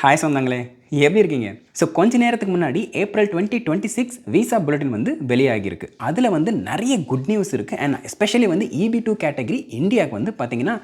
Hi சொந்தங்களே, எப்படி இருக்கீங்க? ஸோ கொஞ்ச நேரத்துக்கு முன்னாடி ஏப்ரல் 2026 விசா புல்லட்டின் வந்து வெளியாகியிருக்கு. அதில் வந்து நிறைய குட் நியூஸ் இருக்குது. அண்ட் எஸ்பெஷலி வந்து EB2 கேட்டகரி இந்தியாவுக்கு வந்து பார்த்தீங்கன்னா,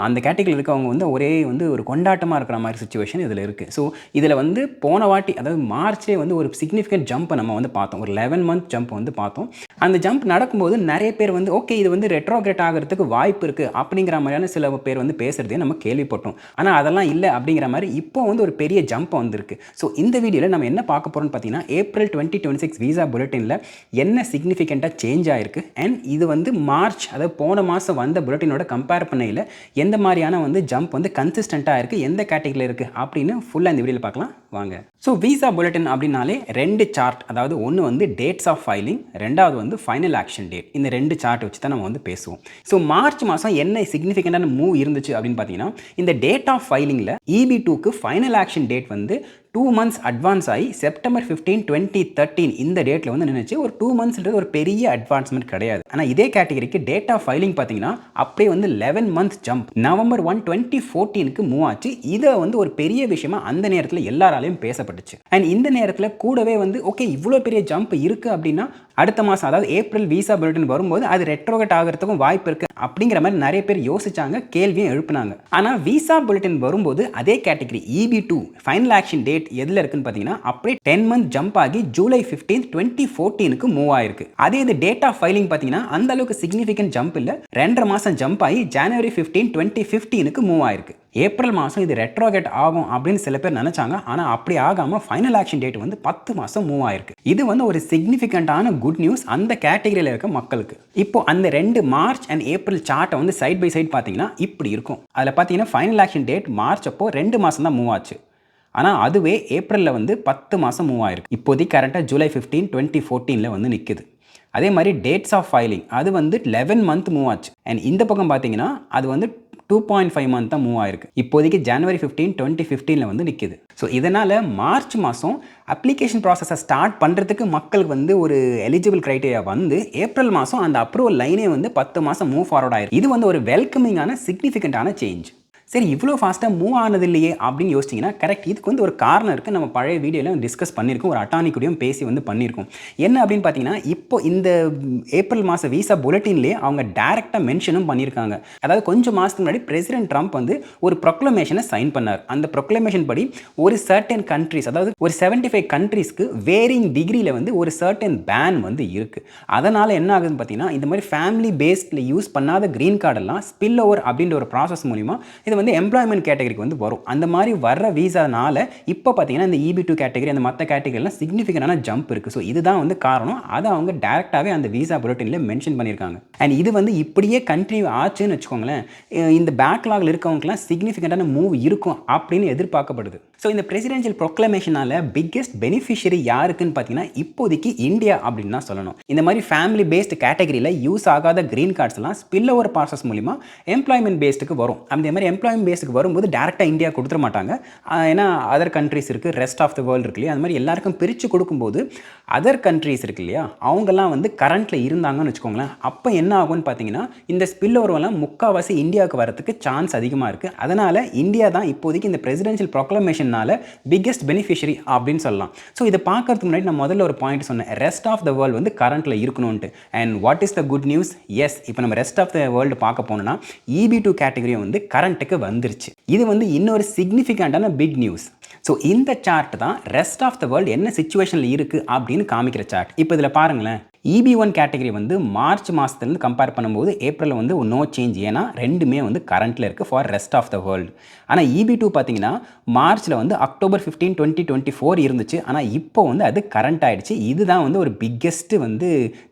அந்த கேட்டகரியில் இருக்கவங்க வந்து ஒரே வந்து ஒரு கொண்டாட்டமாக இருக்கிற மாதிரி சுச்சுவேஷன் இதில் இருக்குது. ஸோ இதில் வந்து போன வாட்டி அதாவது மார்ச்லேயே வந்து ஒரு சிக்னிஃபிகண்ட் ஜம்பை நம்ம வந்து பார்த்தோம். ஒரு 11 மந்த் ஜம்ப் வந்து பார்த்தோம். அந்த ஜம்ப் நடக்கும்போது நிறைய பேர் வந்து ஓகே இது வந்து ரெட்ரோகிரேட் ஆகிறதுக்கு வாய்ப்பு இருக்குது அப்படிங்கிற மாதிரியான சில பேர் வந்து பேசுகிறதே நம்ம கேள்விப்பட்டோம். ஆனால் அதெல்லாம் இல்லை அப்படிங்கிற மாதிரி இப்போ வந்து ஒரு பெரிய ஜம்ப் வந்திருக்கு. ஸோ இந்த வீடியோவில் நம்ம என்ன பார்க்க போகிறோம்னு பார்த்தீங்கன்னா, ஏப்ரல் 2026 விசா புல்லட்டினில் என்ன சிக்னிஃபிகண்ட்டாக சேஞ்ச் ஆகிருக்கு அண்ட் இது வந்து மார்ச் அதாவது போன மாதம் வந்த புல்லட்டினோட கம்பேர் பண்ணையில் எந்த மாதிரியான வந்து ஜம்ப் வந்து கன்சிஸ்டண்ட்டாக இருக்குது, எந்த கேட்டகரியில் இருக்குது அப்படின்னு ஃபுல்லாக இந்த வீடியோவில் பார்க்கலாம் வாங்க. ஸோ விசா புல்லட்டின் அப்படின்னாலே ரெண்டு சார்ட், அதாவது ஒன்று வந்து டேட்ஸ் ஆஃப் ஃபைலிங், ரெண்டாவது வந்து ஃபைனல் ஆக்ஷன் டேட். இந்த ரெண்டு சார்ட் வச்சு தான் நம்ம வந்து பேசுவோம். ஸோ மார்ச் மாதம் என்ன சிக்னிஃபிகண்டான மூவ் இருந்துச்சு அப்படின்னு பார்த்தீங்கன்னா, இந்த டேட் ஆஃப் ஃபைலிங்கில் EB2க்கு ஃபைனல் ஆக்ஷன் டேட் வந்து 2 months அட்வான்ஸ் ஆகி செப்டம்பர் 15, 2013 இந்த டேட்டில் வந்து நின்றுச்சு. ஒரு 2 monthsன்றது ஒரு பெரிய அட்வான்ஸ்மெண்ட் கிடையாது. ஆனால் இதே கேட்டகரிக்கு டேட் ஆஃப் ஃபைலிங் பார்த்தீங்கன்னா அப்படியே வந்து 11 month ஜம்ப் நவம்பர் 1, 2014க்கு மூவ் ஆச்சு. இதை வந்து ஒரு பெரிய விஷயமா அந்த நேரத்தில் எல்லாராலையும் பேசப்பட்டுச்சு. அண்ட் இந்த நேரத்தில் கூடவே வந்து ஓகே இவ்வளோ பெரிய ஜம்ப் இருக்குது அப்படின்னா அடுத்த மாதம் அதாவது ஏப்ரல் விசா புல்லட்டின் வரும்போது அது ரெட்ரோகேட் ஆகிறதுக்கும் வாய்ப்பு இருக்குது அப்படிங்கிற மாதிரி நிறைய பேர் யோசிச்சாங்க, கேள்வியும் எழுப்பினாங்க. ஆனால் விசா புல்லட்டின் வரும்போது அதே category EB2 final action date எதில் இருக்குன்னு பார்த்தீங்கன்னா அப்படியே 10 month ஜம்ப் ஆகி ஜூலை 15, 2014க்கு மூவ் ஆயிருக்கு. அதே இது டேட் ஆஃப் ஃபைலிங் பார்த்தீங்கன்னா அந்த அளவுக்கு சிக்னிஃபிகன்ட் ஜம்ப் இல்லை, 2.5 மாதம் ஜம்ப் ஆகி ஜனவரி 15, 2015க்கு மூவ் ஆயிருக்கு. ஏப்ரல் மாதம் இது ரெட்ரோகேட் ஆகும் அப்படின்னு சில பேர் நினைச்சாங்க. ஆனால் அப்படி ஆகாமல் ஃபைனல் ஆக்ஷன் டேட் வந்து 10 மாதம் மூவ் ஆயிருக்கு. இது வந்து ஒரு சிக்னிஃபிகண்டான குட் நியூஸ் அந்த கேட்டகரியில் இருக்க மக்களுக்கு. இப்போ அந்த ரெண்டு மார்ச் அண்ட் ஏப்ரல் சார்ட்டை வந்து சைட் பை சைட் பார்த்தீங்கன்னா இப்படி இருக்கும். அதில் பார்த்தீங்கன்னா ஃபைனல் ஆக்ஷன் டேட் மார்ச் அப்போ 2 மாதம் தான் மூவ் ஆச்சு. ஆனால் அதுவே ஏப்ரலில் வந்து 10 மாதம் மூவ் ஆயிருக்கு. இப்போதைக்கு கரெக்டாக ஜூலை 15, 2014 வந்து நிற்குது. அதே மாதிரி டேட்ஸ் ஆஃப் ஃபைலிங் அது வந்து 11 month மூவ் ஆச்சு. அண்ட் இந்த பக்கம் பார்த்தீங்கன்னா அது வந்து 2.5 month தான் மூவ் ஆயிருக்கு. இப்போதைக்கு ஜனவரி 15, 2015 வந்து நிற்குது. ஸோ இதனால் மார்ச் மாதம் அப்ளிகேஷன் ப்ராசஸை ஸ்டார்ட் பண்ணுறதுக்கு மக்களுக்கு வந்து ஒரு எலிஜிபிள் க்ரைட்டீரியா வந்து ஏப்ரல் மாதம் அந்த அப்ரூவல் லைனே வந்து 10 மாதம் மூவ் ஃபார்வர்ட் ஆயிருக்கு. இது வந்து ஒரு வெல்கமிங்கான சிக்னிஃபிகண்டான சேஞ்ச். சரி இவ்வளோ ஃபாஸ்ட்டாக மூவ் ஆனது இல்லையே அப்படின்னு யோசிச்சிங்கன்னா கரெக்ட், இதுக்கு வந்து ஒரு காரணம் இருக்குது. நம்ம பழைய வீடியோவில் டிஸ்கஸ் பண்ணியிருக்கோம், ஒரு அட்டார்னி கூடயும் பேசி வந்து பண்ணியிருக்கோம். என்ன அப்படின்னு பார்த்தீங்கன்னா இப்போ இந்த ஏப்ரல் மாதம் விசா புல்லட்டின்லேயே அவங்க டைரெக்டாக மென்ஷனும் பண்ணியிருக்காங்க. அதாவது கொஞ்சம் மாதத்துக்கு முன்னாடி பிரசிடென்ட் ட்ரம்ப் வந்து ஒரு ப்ரொக்ளமேஷனை சைன் பண்ணார். அந்த ப்ரொக்ளமேஷன் படி ஒரு சர்டன் கண்ட்ரிஸ் அதாவது ஒரு 75 கண்ட்ரீஸ்க்கு வேரிங் டிகிரியில் வந்து ஒரு சர்டன் பேன் வந்து இருக்குது. அதனால் என்ன ஆகுதுன்னு பார்த்தீங்கன்னா இந்த மாதிரி ஃபேமிலி பேஸ்டில் யூஸ் பண்ணாத க்ரீன் கார்டெல்லாம் ஸ்பில் ஓவர் அப்படின்ற ஒரு ப்ராசஸ் மூலிமா இது வந்து எம்ப்ளாய்மெண்ட் கேட்டகரிக்கு வந்து வரும். அந்த மாதிரி வர்ற வீசானால இப்போ பார்த்தீங்கன்னா இந்த EB2 கேட்டகரி அந்த மற்ற கேட்டகரிலாம் சிக்னிஃபிகண்டான ஜம்ப் இருக்குது. ஸோ இதுதான் வந்து காரணம். அதை அவங்க டேரெக்டாகவே அந்த விசா புல்லட்டினில் மென்ஷன் பண்ணியிருக்காங்க. அண்ட் இது வந்து இப்படியே கண்டினியூ ஆச்சுன்னு வச்சுக்கோங்களேன், இந்த பேக்லாகில் இருக்கவங்களுக்குலாம் சிக்னிஃபிகண்டான மூவ் இருக்கும் அப்படின்னு எதிர்பார்க்கப்படுது. ஸோ இந்த பிரசிடென்ஷியல் ப்ரொக்ளமேஷனால் பிக்கெஸ்ட் பெனிஃபிஷரி யாருக்குன்னு பார்த்தீங்கன்னா இப்போதைக்கு இந்தியா அப்படின்னு தான் சொல்லணும். இந்த மாதிரி ஃபேமிலி பேஸ்டு கேட்டகரியில் யூஸ் ஆகாத க்ரீன் கார்ட்ஸ்லாம் ஸ்பில் ஓவர் ப்ராசஸ் மூலிமா எம்ப்ளாய்மெண்ட் பேஸ்டுக்கு வரும். அந்த மாதிரி எம்ப்ளாய்மெண்ட் பேஸுக்கு வரும்போது டேரெக்டாக இந்தியா கொடுத்துட மாட்டாங்க. ஏன்னா அதர் கண்ட்ரிஸ் இருக்குது, ரெஸ்ட் ஆஃப் த வேர்ல்டு இருக்கு இல்லையா, அது மாதிரி எல்லாருக்கும் பிரித்து கொடுக்கும்போது அதர் கண்ட்ரிஸ் இருக்கு இல்லையா அவங்கெல்லாம் வந்து கரண்ட்டில் இருந்தாங்கன்னு வச்சுக்கோங்களேன். அப்போ என்ன ஆகும்னு பார்த்தீங்கன்னா இந்த ஸ்பில் ஓவர்லாம் முக்கால்வாசி இந்தியாவுக்கு வரதுக்கு சான்ஸ் அதிகமாக இருக்குது. அதனால் இந்தியா தான் இப்போதைக்கு இந்த பிரசிடென்ஷியல் ப்ரொக்ளமேஷனால் பிக்கெஸ்ட் பெனிஃபிஷரி அப்படின்னு சொல்லலாம். ஸோ இதை பார்க்கறதுக்கு முன்னாடி நான் முதல்ல ஒரு பாயிண்ட் சொன்னேன், ரெஸ்ட் ஆஃப் த வேர்ல்டு வந்து கரண்ட்டில் இருக்கணும்ன்ட்டு. And what is the good news? Yes, இப்போ நம்ம ரெஸ்ட் ஆஃப் த வேர்ல்டு பார்க்க போனோம்னா EB2 கேட்டகரியை வந்து கரண்ட்டுக்கு வந்துருச்சு. இது வந்து இன்னொரு சிக்னிஃபிகண்டான பிக் நியூஸ். ஸோ இந்த சார்ட் தான் ரெஸ்ட் ஆஃப் த வேர்ல்டு என்ன சிச்சுவேஷனில் இருக்குது அப்படின்னு காமிக்கிற சார்ட். இப்போ இதில் பாருங்களேன், EB1 கேட்டகரி வந்து மார்ச் மாதத்துலேருந்து கம்பேர் பண்ணும்போது ஏப்ரலில் வந்து நோ சேஞ்ச். ஏன்னா ரெண்டுமே வந்து கரண்ட்டில் இருக்குது for rest of the world. ஆனால் EB2 பார்த்தீங்கன்னா மார்ச்சில் வந்து அக்டோபர் 15, 2024 இருந்துச்சு. ஆனால் இப்போ வந்து அது கரண்ட் ஆகிடுச்சு. இதுதான் வந்து ஒரு பிக்கெஸ்ட்டு வந்து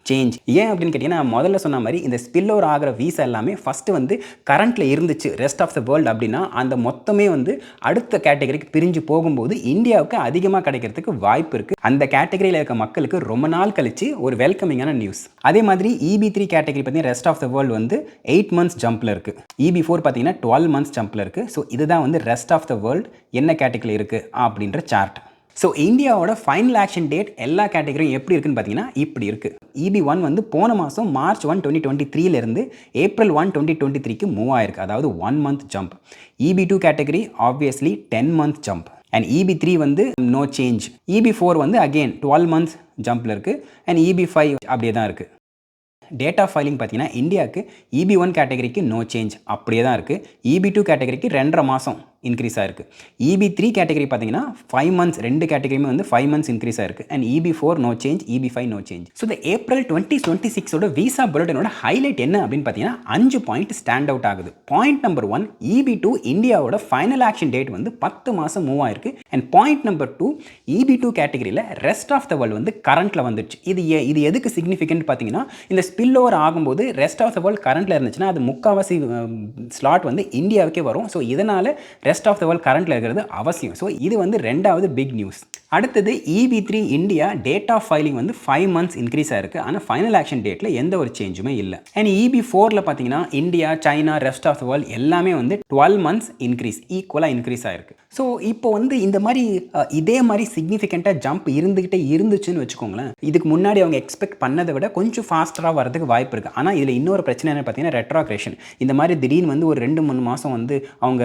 சேஞ்ச். ஏன் அப்படின்னு கேட்டிங்கன்னா முதல்ல சொன்ன மாதிரி இந்த ஸ்பில் ஓவர் ஆகிற வீசா எல்லாமே ஃபஸ்ட்டு வந்து கரண்ட்டில் இருந்துச்சு ரெஸ்ட் ஆஃப் த வேர்ல்டு அப்படின்னா அந்த மொத்தமே வந்து அடுத்த கேட்டகரிக்கு பிரிஞ்சு போகும்போது இந்தியாவுக்கு அதிகமாக கிடைக்கிறதுக்கு வாய்ப்பு இருக்குது. அந்த கேட்டகரியில் இருக்க மக்களுக்கு ரொம்ப நாள் கழிச்சு ஒரு வெல்கமிங்கான நியூஸ். அதே மாதிரி EB3 கேட்டகரி பார்த்தீங்கன்னா ரெஸ்ட் ஆஃப் த வேர்ல்டு வந்து 8 months ஜம்பில் இருக்குது. EB4 பார்த்தீங்கன்னா 12 months ஜம்பில் இருக்குது. ஸோ இதுதான் வந்து ரெஸ்ட் ஆஃப் த வேர்ல்டு என்ன கேட்டகரியில் இருக்குது அப்படின்ற சார்ட். ஸோ இந்தியாவோட ஃபைனல் ஆக்ஷன் டேட் எல்லா கேட்டகரியும் எப்படி இருக்குன்னு பார்த்தீங்கன்னா இப்படி இருக்குது. EB1 வந்து போன மாதம் மார்ச் 1, 2023 ஏப்ரல் 1, 2023க்கு மூவ் ஆயிருக்கு. அதாவது 1 month jump. EB2 category obviously 10 month jump. And EB3 வந்து நோ சேஞ்ச். EB4 வந்து அகெயின் 12 months ஜம்பில் இருக்குது. அண்ட் EB5 அப்படியே தான் இருக்குது. டேட்டா ஃபைலிங் பார்த்தீங்கன்னா இந்தியாவுக்கு EB1 கேட்டகரிக்கு நோ சேஞ்ச் அப்படியே தான் இருக்குது. EB2 கேட்டகரிக்கு 2.5 மாதம் இன்க்ரீஸ் ஆயிருக்கு. EB3 கேட்டகரி பார்த்தீங்கன்னா 5 months, ரெண்டு கேட்டகரியுமே வந்து 5 months இன்க்ரீஸ் ஆயிருக்கு. And EB4 no change, EB5 no change. So இந்த ஏப்ரல் 2026 விசா புல்லட்டினோட ஹைலைட் என்ன அப்படின்னு பார்த்தீங்கன்னா 5 பாயிண்ட் ஸ்டாண்ட் அவுட் ஆகுது. பாயிண்ட் நம்பர் 1, EB2 இந்தியாவோட ஃபைனல் ஆக்ஷன் டேட் வந்து 10 மாதம் மூவ் ஆயிருக்கு. அண்ட் பாயிண்ட் நம்பர் 2, EB2 கேட்டகரியில் ரெஸ்ட் ஆஃப் த வேர்ல்டு வந்து கரண்ட்டில் வந்துடுச்சு. இது எதுக்கு சிக்னிஃபிகன்ட் பார்த்தீங்கன்னா, இந்த ஸ்பில் ஓவர் ஆகும்போது ரெஸ்ட் ஆஃப் த வேர்ல்டு கரண்ட்டில் இருந்துச்சுன்னா அது முக்கால்வாசி ஸ்லாட் வந்து இந்தியாவுக்கே வரும். ஸோ இதனால் ரெஸ்ட் ஆஃப் த வேர்ல்ட் கரண்ட்டில் இருக்கிறது அவசியம். ஸோ இது வந்து ரெண்டாவது பிக் நியூஸ். அடுத்தது EB3 India date of filing வந்து 5 months இன்க்ரீஸ் ஆயிருக்கு. ஆனால் ஃபைனல் ஆக்ஷன் டேட்டில் எந்த ஒரு சேஞ்சுமே இல்லை. அண்ட் EB4ல் பார்த்தீங்கன்னா India, China, rest of the world எல்லாமே வந்து 12 months இன்க்ரீஸ், ஈக்குவலாக இன்க்ரீஸ் ஆயிருக்கு. ஸோ இப்போ வந்து இந்த மாதிரி இதே மாதிரி சிக்னிஃபிகண்ட்டாக ஜம்ப் இருந்துச்சுன்னு வச்சுக்கோங்களேன். இதுக்கு முன்னாடி அவங்க எக்ஸ்பெக்ட் பண்ணதை விட கொஞ்சம் ஃபாஸ்டராக வரதுக்கு வாய்ப்பு இருக்குது. ஆனால் இதில் இன்னொரு பிரச்சனை என்ன பார்த்தீங்கன்னா ரெட்ரோகிரேஷன். இந்த மாதிரி திடீர்னு வந்து ஒரு 2-3 மாதம் வந்து அவங்க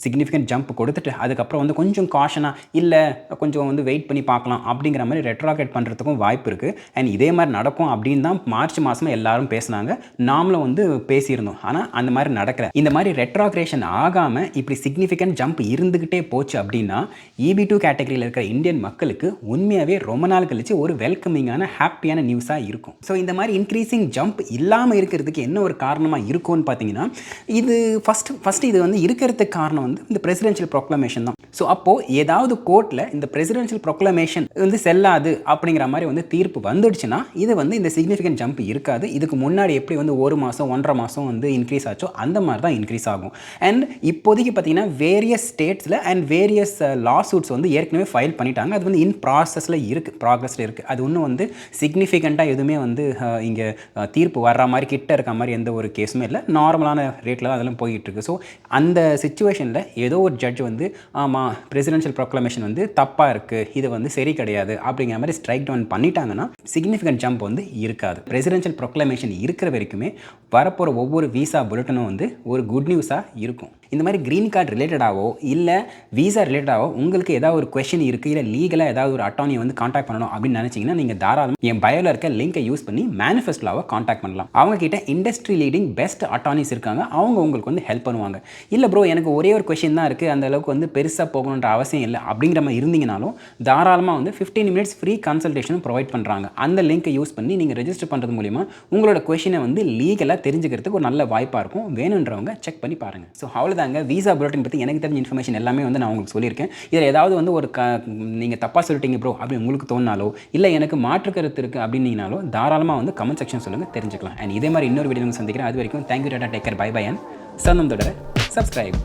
சிக்னிஃபிகண்ட் ஜம்ப் கொடுத்துட்டு அதுக்கப்புறம் வந்து கொஞ்சம் காஷனாக இல்லை கொஞ்சம் வந்து வெயிட் பண்ணி பார்க்கலாம் அப்படிங்கிற மாதிரி ரெட்ரோகிரேட் பண்ணுறதுக்கும் வாய்ப்பு இருக்குது. அண்ட் இதே மாதிரி நடக்கும் அப்படின்னு தான் மார்ச் மாதமாக எல்லாரும் பேசினாங்க, நாமளும் வந்து பேசியிருந்தோம். ஆனால் அந்த மாதிரி நடக்கல. இந்த மாதிரி ரெட்ரோகிரேஷன் ஆகாமல் இப்படி சிக்னிஃபிகண்ட் ஜம்ப் இருந்துக்கிட்டே போச்சு அப்படின்னா EB2 கேட்டகரியில் இருக்கிற இந்தியன் மக்களுக்கு உண்மையாகவே ரொம்ப நாள் கழிச்சு ஒரு வெல்கமிங்கான ஹாப்பியான நியூஸாக இருக்கும். ஸோ இந்த மாதிரி இன்க்ரீசிங் ஜம்ப் இல்லாமல் இருக்கிறதுக்கு என்ன ஒரு காரணமாக இருக்கும்னு பார்த்தீங்கன்னா, இது ஃபஸ்ட்டு இது வந்து இருக்கிறதுக்கு காரணம் வந்து இந்த பிரசிடென்ஷியல் ப்ரொக்ளமேஷன் தான். ஸோ அப்போது ஏதாவது கோர்ட்டில் இந்த பிரசிடென்ஷியல் ப்ரொக்ளமேஷன் வந்து செல்லாது அப்படிங்கிற மாதிரி வந்து தீர்ப்பு வந்துடுச்சுன்னா இது வந்து இந்த சிக்னிஃபிகண்ட் ஜம்ப் இருக்காது. இதுக்கு முன்னாடி எப்படி வந்து 1 மாதம் 1.5 மாதம் வந்து இன்க்ரீஸ் ஆச்சோ அந்த மாதிரி தான் இன்க்ரீஸ் ஆகும். அண்ட் இப்போதைக்கு பார்த்தீங்கன்னா வேரியஸ் ஸ்டேட்ஸில் அண்ட் வேரியஸ் லா சூட்ஸ் வந்து ஏற்கனவே ஃபைல் பண்ணிட்டாங்க. அது வந்து இன் ப்ராசஸில் இருக்குது. அது இன்னும் வந்து சிக்னிஃபிகண்ட்டாக எதுவுமே வந்து இங்கே தீர்ப்பு வர்ற மாதிரி கிட்ட இருக்க மாதிரி எந்த ஒரு கேஸுமே இல்லை. நார்மலான ரேட்டில் தான் அதெல்லாம் போயிட்டு இருக்கு. ஸோ அந்த சிச்சுவேஷனில் ஏதோ ஒரு ஜட்ஜ் வந்து ஆமாம் பிரசிடென்ஷியல் ப்ரொக்ளமேஷன் வந்து தப்பாக இருக்குது, இது வந்து சரி கிடையாது அப்படிங்கிற மாதிரி ஸ்ட்ரைக் டவுன் பண்ணிட்டாங்கன்னா சிக்னிஃபிகண்ட் ஜம்ப் வந்து இருக்காது. பிரசிடென்ஷியல் ப்ரொக்ளமேஷன் இருக்கிற வரைக்குமே வரப்போகிற ஒவ்வொரு விசா புல்லட்டினும் வந்து ஒரு குட் நியூஸாக இருக்கும். இந்த மாதிரி க்ரீன் கார்டு ரிலேட்டடாகவோ இல்லை விசா ரிலேட்டடாகவோ உங்களுக்கு ஏதாவது ஒரு கொஷின் இருக்குது, இல்லை லீகலாக ஏதாவது ஒரு அட்டார்னியை வந்து காண்டாக்ட் பண்ணணும் அப்படின்னு நினச்சிங்கன்னா நீங்கள் தாராளமாக என் பயோவில் இருக்க லிங்கை யூஸ் பண்ணி மேனிஃபெஸ்ட் லாவை காண்டாக்ட் பண்ணலாம். அவங்க கிட்ட இண்டஸ்ட்ரி லீடிங் பெஸ்ட் அட்டார்னிஸ் இருக்காங்க, அவங்க உங்களுக்கு வந்து ஹெல்ப் பண்ணுவாங்க. இல்லை ப்ரோ எனக்கு ஒரே ஒரு கொஷின் தான் இருக்குது, அந்த அளவுக்கு வந்து பெருசாக போகணுன்ற அவசியம் இல்லை அப்படிங்கிற மாதிரி இருந்தீங்கனாலும் தாராளமாக வந்து 15 minutes ஃப்ரீ கன்சல்டேஷனும் ப்ரொவைட் பண்ணுறாங்க. அந்த லிங்கை யூஸ் பண்ணி நீங்கள் ரெஜிஸ்டர் பண்ணுறது மூலிமா உங்களோட கொஷினை வந்து லீகலாக தெரிஞ்சுக்கிறதுக்கு ஒரு நல்ல வாய்ப்பாக இருக்கும். வேணுன்றவங்க செக் பண்ணி பாருங்கள். ஸோ அவ்வளோதாங்க விசா புல்லட்டின் பற்றி எனக்கு தெரிஞ்ச இன்ஃபர்மேஷன் எல்லாமே வந்து நான் உங்களுக்கு சொல்லியிருக்கேன். இதில் ஏதாவது வந்து ஒரு நீங்கள் தப்பாக சொல்லிட்டீங்க ப்ரோ அப்படி உங்களுக்கு தோணினாலோ இல்லை எனக்கு மாற்று கருத்து இருக்குது அப்படின்னீங்கனாலோ தாராளமாக வந்து கமெண்ட் செக்ஷன் சொல்லுங்கள், தெரிஞ்சுக்கலாம். அண்ட் இதே மாதிரி இன்னொரு வீடியோ சந்திக்கிறேன். அது வரைக்கும் thank you tata, take care, bye bye and சன்னம் தொடர சப்ஸ்கிரைப்.